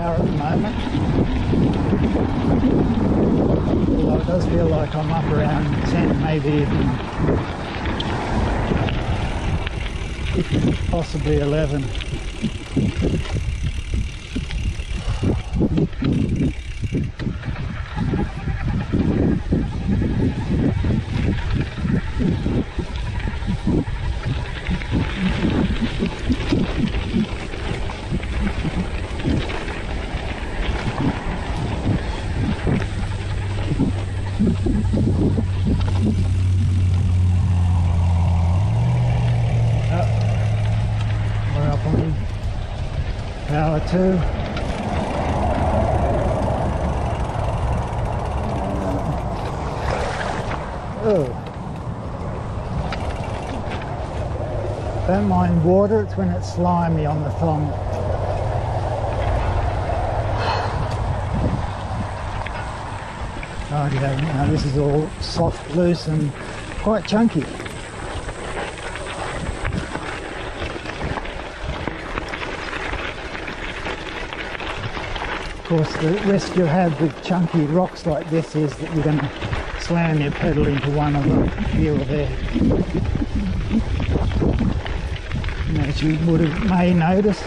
power at the moment. Although it does feel like I'm up around 10, maybe even possibly 11. We're up on power 2. Oh, don't mind water, it's when it's slimy on the thong. Oh yeah, now this is all soft, loose and quite chunky. Of course, the risk you have with chunky rocks like this is that you're going to slam your pedal into one of them here or there. And as you may notice,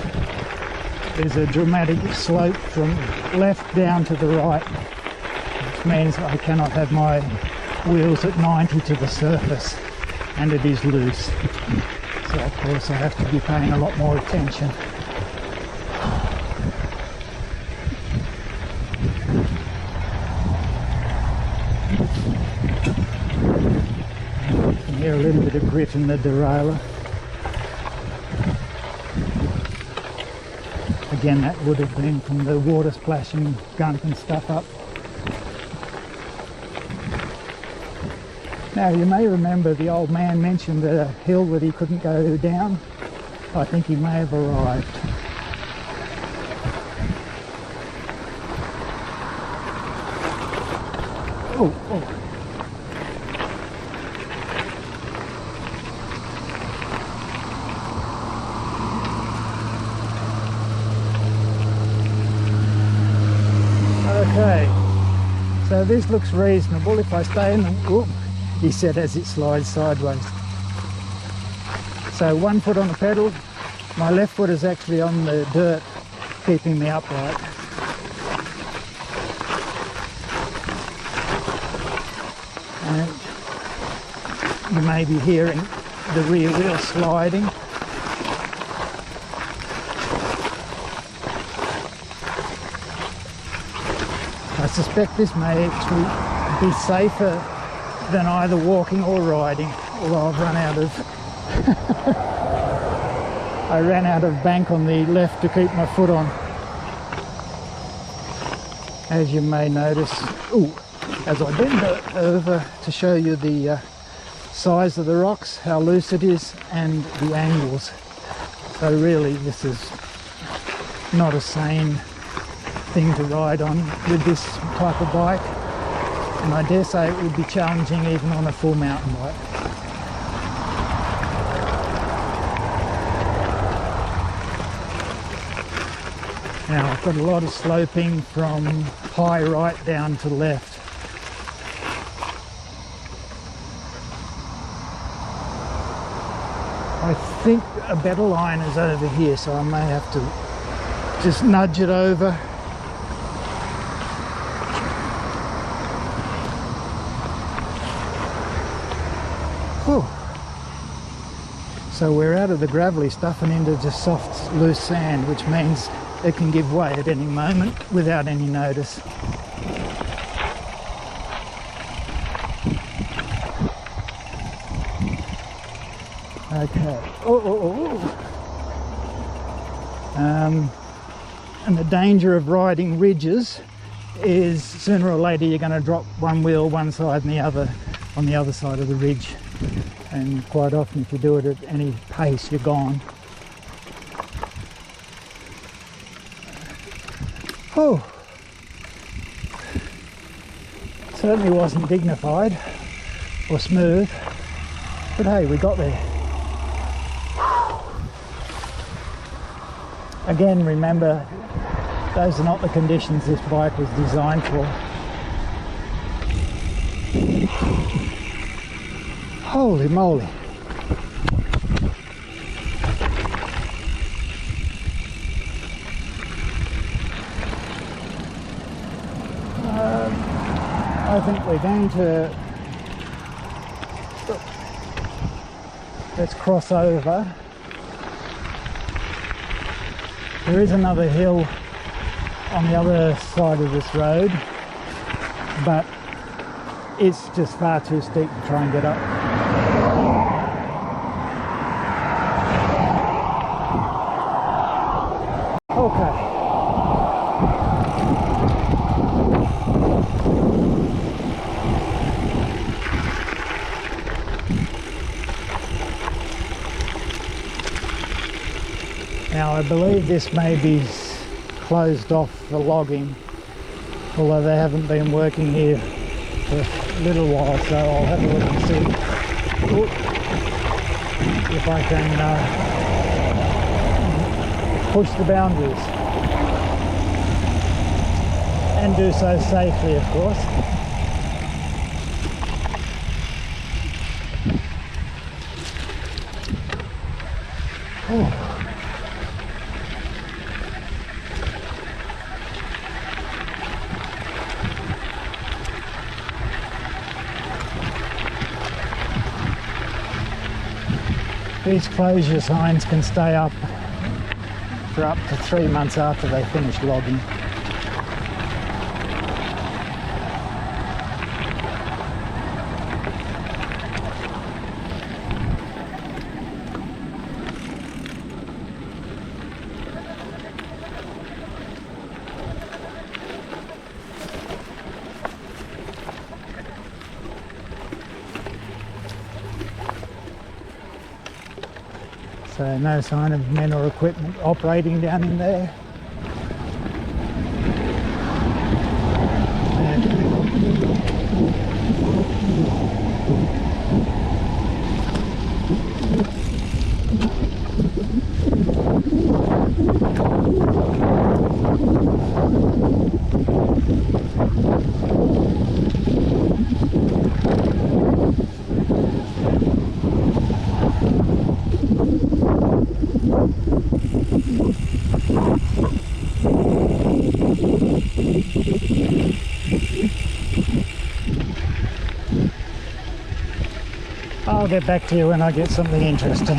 there's a dramatic slope from left down to the right, which means I cannot have my wheels at 90 to the surface, and it is loose. So of course I have to be paying a lot more attention. You can hear a little bit of grit in the derailleur. Again, that would have been from the water splashing gunk and stuff up. Now you may remember the old man mentioned a hill that he couldn't go down. I think he may have arrived. Oh, oh. Okay, so this looks reasonable if I stay in the... Ooh, he said as it slides sideways. So 1 foot on the pedal, my left foot is actually on the dirt, keeping me upright. And you may be hearing the rear wheel sliding. I suspect this may actually be safer than either walking or riding, although I've run out of I ran out of bank on the left to keep my foot on. As you may notice, ooh, as I bend over to show you the size of the rocks, how loose it is, and the angles. So really this is not a sane thing to ride on with this type of bike, and I dare say it would be challenging even on a full mountain bike. Now I've got a lot of sloping from high right down to left. I think a better line is over here, so I may have to just nudge it over. Whew. So we're out of the gravelly stuff and into just soft, loose sand, which means it can give way at any moment without any notice. Okay. And the danger of riding ridges is sooner or later you're going to drop one wheel one side and the other on the other side of the ridge. And quite often if you do it at any pace, you're gone. Oh, certainly wasn't dignified or smooth, but hey, we got there. Again, remember, Those are not the conditions this bike was designed for. Holy moly. I think we're going to, let's cross over. There is another hill on the other side of this road, but it's just far too steep to try and get up. Okay. Now I believe this may be closed off for logging, although they haven't been working here for a little while, so I'll have a look and see if I can push the boundaries and do so safely, of course. Oh. These closure signs can stay up for up to 3 months after they finish logging. So no sign of men or equipment operating down in there. I'll get back to you when I get something interesting.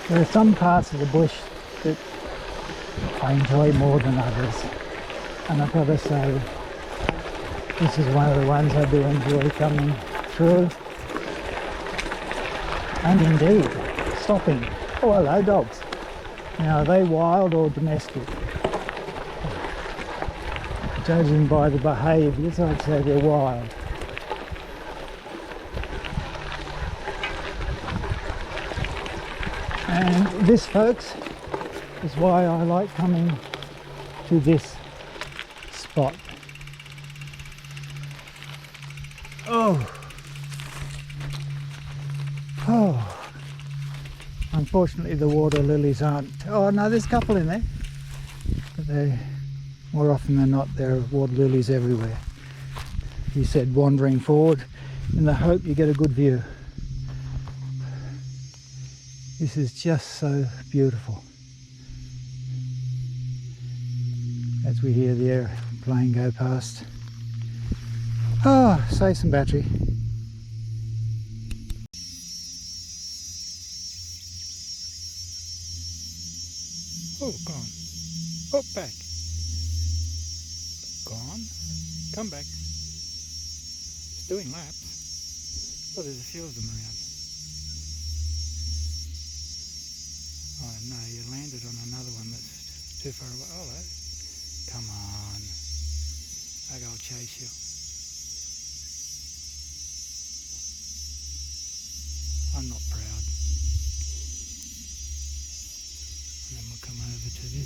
There are some parts of the bush that I enjoy more than others, and I've got to say this is one of the ones I do enjoy coming through, and indeed stopping. Oh, hello dogs. Now, are they wild or domestic? Judging by the behaviours, I'd say they're wild. And this, folks, is why I like coming to this spot. Oh. Unfortunately, the water lilies aren't. Oh no, there's a couple in there. But they, more often than not, there are water lilies everywhere. He said wandering forward in the hope you get a good view. This is just so beautiful. As we hear the airplane go past. Oh, save some battery. Oh, gone. Oh, back. Gone. Come back. It's doing laps. Oh, there's a few of them around. Oh no, you landed on another one that's too far away. Oh, hello. Come on. Maybe I'll chase you.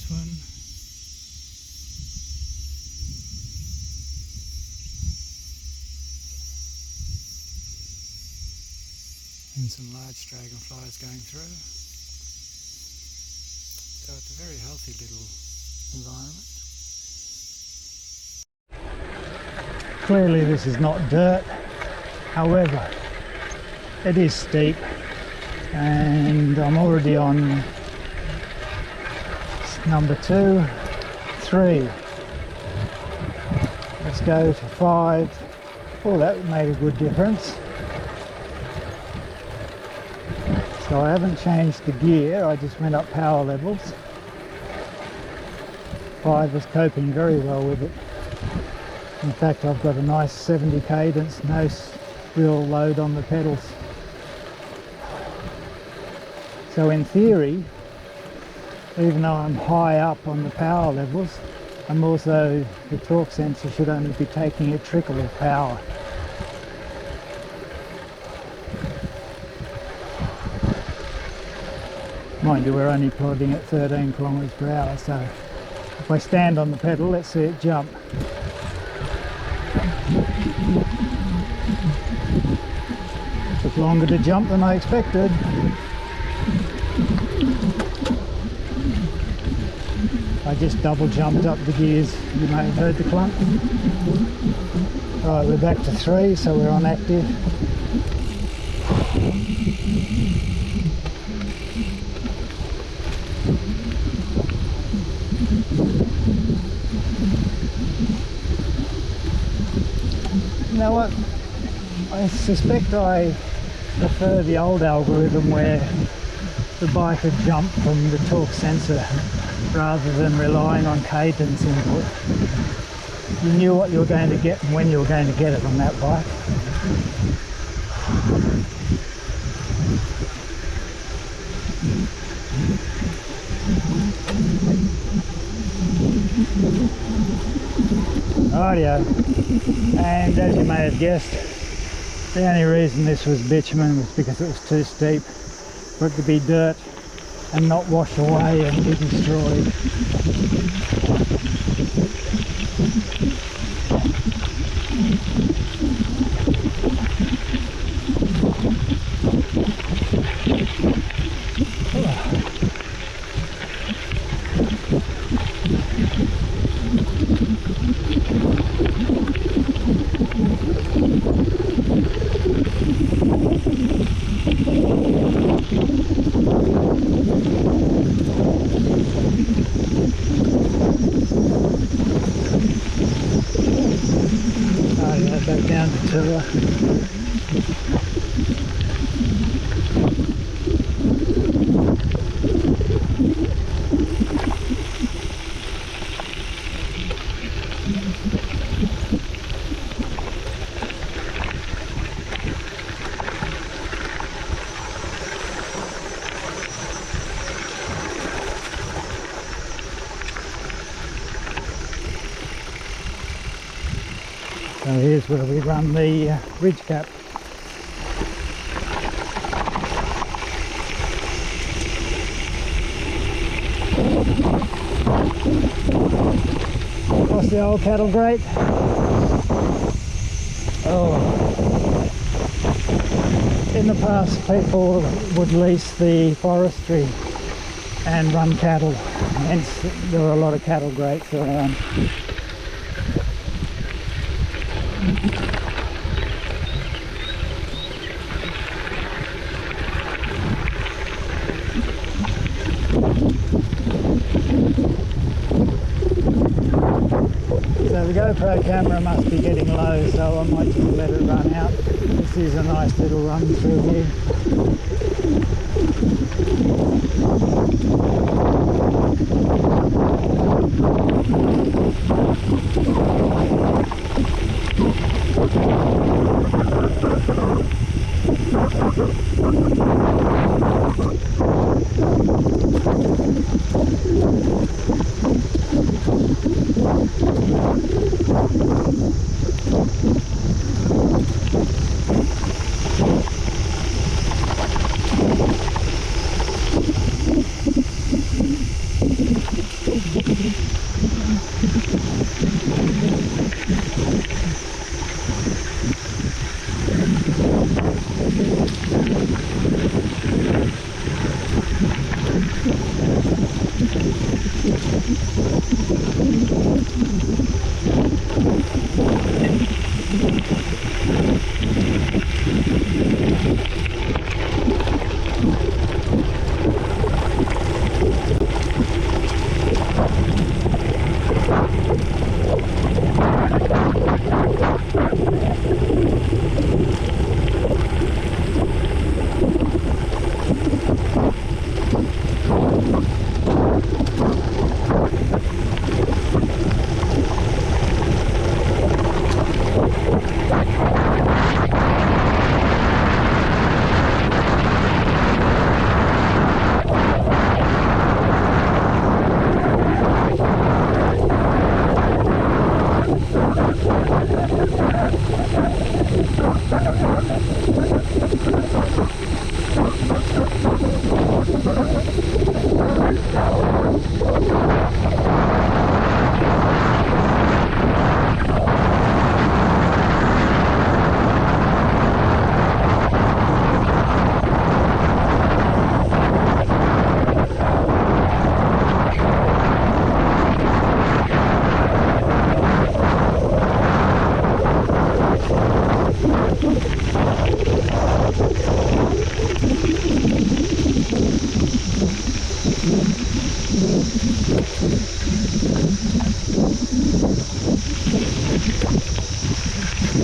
this one. And some large dragonflies going through. So it's a very healthy little environment. Clearly this is not dirt, however it is steep, and I'm already on number 2, 3. Let's go to 5. Oh, that made a good difference. So I haven't changed the gear, I just went up power levels. 5 was coping very well with it. In fact, I've got a nice 70 cadence, no real load on the pedals. So in theory, even though I'm high up on the power levels, I'm also, the torque sensor should only be taking a trickle of power. Mind you, we're only plodding at 13 kilometers per hour, so if I stand on the pedal, let's see it jump. Took longer to jump than I expected. I just double jumped up the gears. You may have heard the clunk. Right, we're back to 3, so we're on active. You know what? I suspect I prefer the old algorithm where the bike would jump from the torque sensor rather than relying on cadence input. You knew what you were going to get and when you were going to get it on that bike. Rightio. And as you may have guessed, the only reason this was bitumen was because it was too steep for it to be dirt and not wash away and be destroyed. Back down to Tilla. So here's where we run the ridge cap. Across the old cattle grate. Oh. In the past people would lease the forestry and run cattle, hence there were a lot of cattle grates around. So the GoPro camera must be getting low, so I might just let it run out. This is a nice little run through here.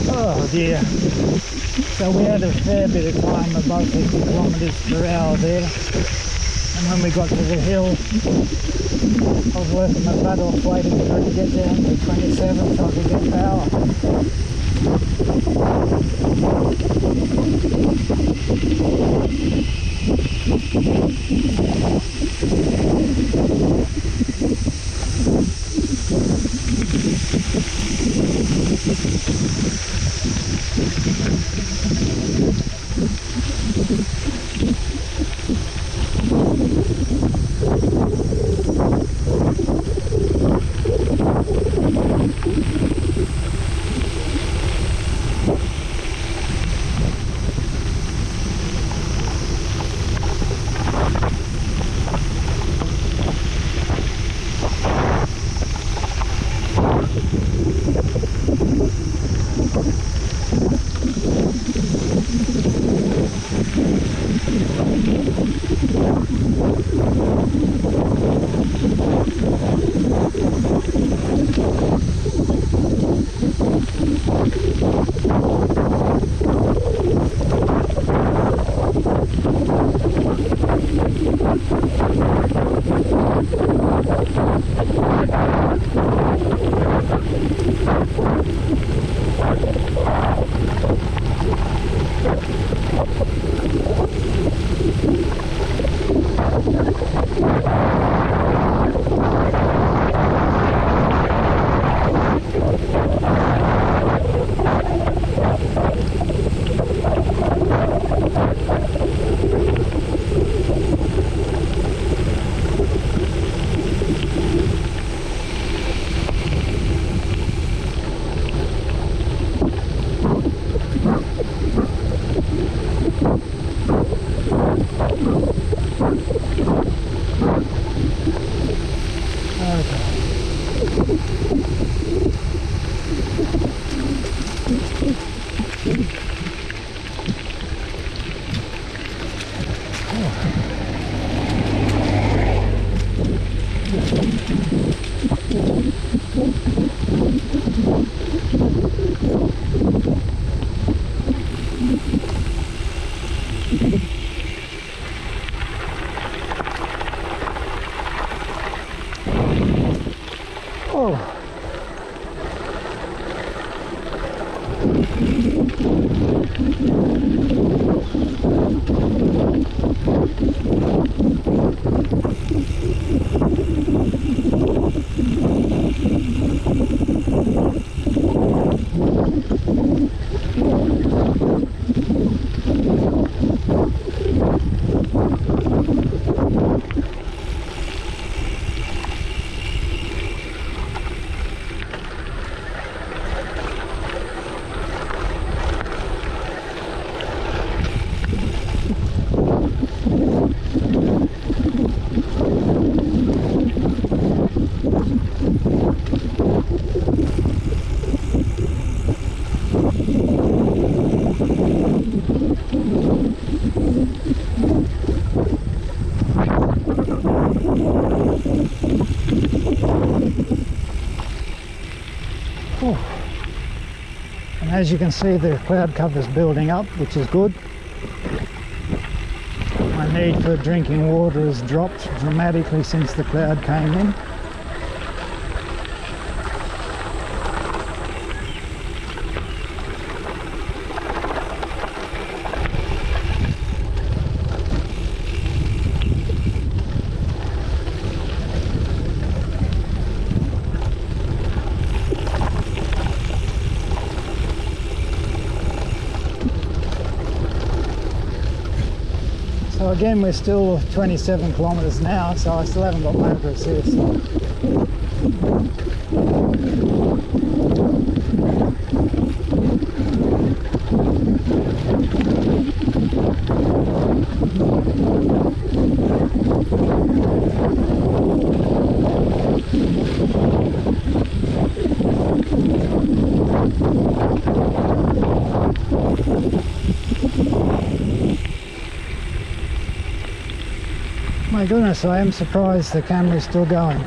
Oh dear. So we had a fair bit of time above 50 kilometres per hour there. And when we got to the hill, I was working my butt off waiting for it to get down to 27 so I could get power. As you can see, the cloud cover is building up, which is good. My need for drinking water has dropped dramatically since the cloud came in. So again, we're still 27 kilometres now, so I still haven't got motor assist. My goodness, I am surprised the camera is still going.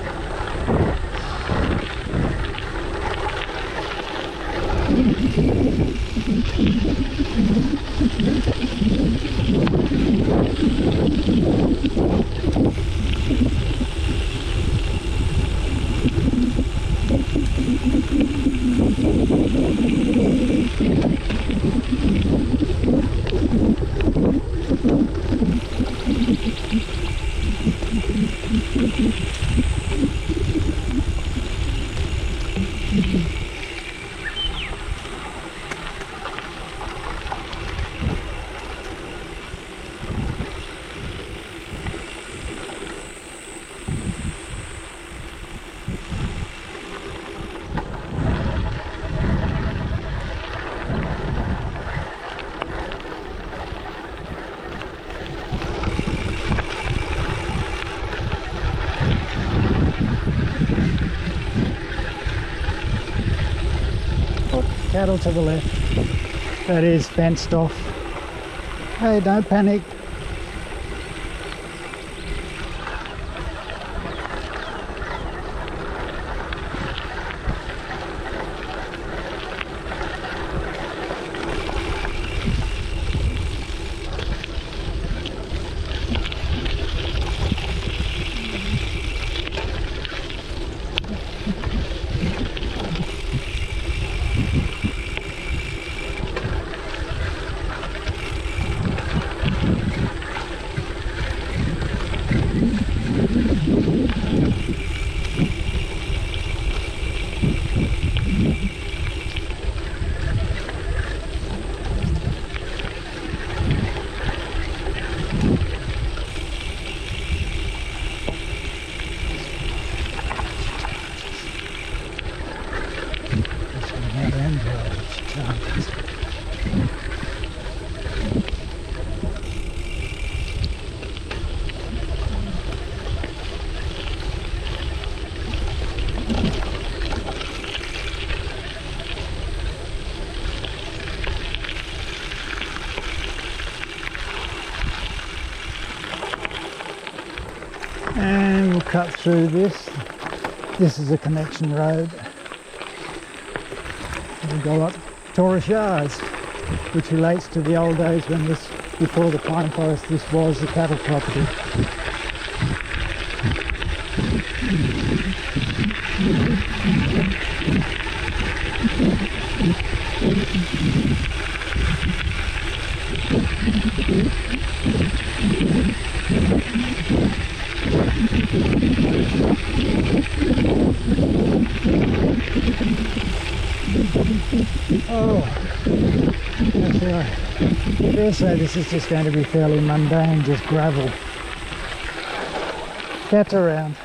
Cattle to the left. That is fenced off. Hey, don't panic. And we'll cut through this. This is a connection road. We'll go up Taurus Yards, which relates to the old days when this, before the pine forest, this was the cattle property. Oh, that's right. I dare say this is just going to be fairly mundane, just gravel. Cat's around.